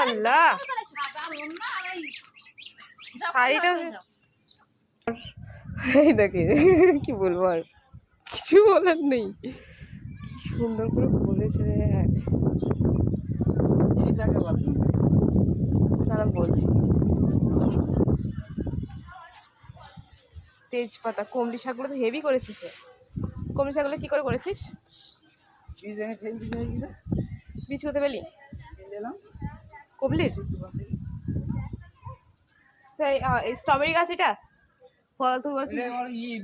আল্লাহ শাড়িটা এই দেখে কি বলবো, আর কিছু বলার নেই। সুন্দর করে বলেছে। হ্যাঁ দাঁড়া বলছি। তেজপাতা, কুমড়ি শাকগুলো তো হেভি করেছিস। কুমড়ি শাকগুলো কি করে করেছিস? বীজ কোথায় পেলি? কমলির স্ট্রবেরি গাছ, এটা ফল তো গাছ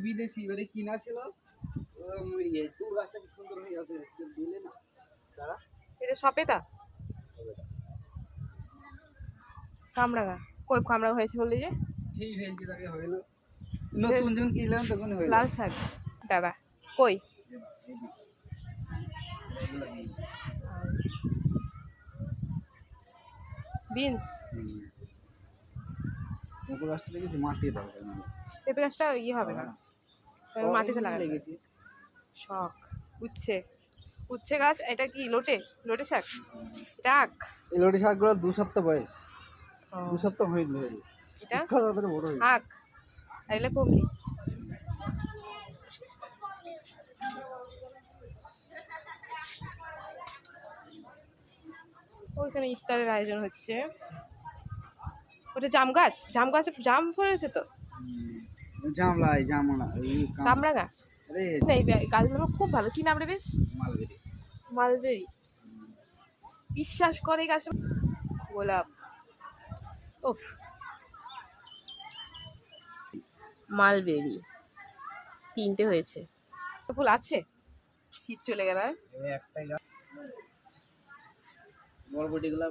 বিদেশি কিনা ছিল। এটা সপেতা কামরাঙা। কই কামরাঙা হয়েছে বললি যে? ঠিক হয়েছে, তাকে হইলো নতুন যখন কিনলাম তখন হইলো। লাল শাক দাদা কই? বিনস। পেঁপে গাছটা লেগেছে মাটিতে হবে না, পেঁপে গাছটা ইয়ে হবে না, মাটিতে লাগা লেগেছে। শখ। উচ্ছে, উচ্ছে গাছ। এটা কি লোটে? লোটে শাক? এটা আখ? এই লটি শাকগুলো 2 সপ্তাহ বয়স, 2 সপ্তাহ হইল। এটা বড় হইল। আখ আর এগুলো কমলি। ওইখানে ইফতারের আয়োজন হচ্ছে। ওটা জাম গাছ, জাম গাছে জাম ফলেছে তো। জামলাই জামনা কামরাঙা। আরে এই গাছগুলো খুব ভালো। কি নাম রে বেশ? মালবেরি। মালবেরি। বিশ্বাস করে গাছ। গোলাপ। ওফ, মালবেরি 3টে হয়েছে। ফুল আছে, শীত চলে গেল। একটাই গাছ বরবটিগুলা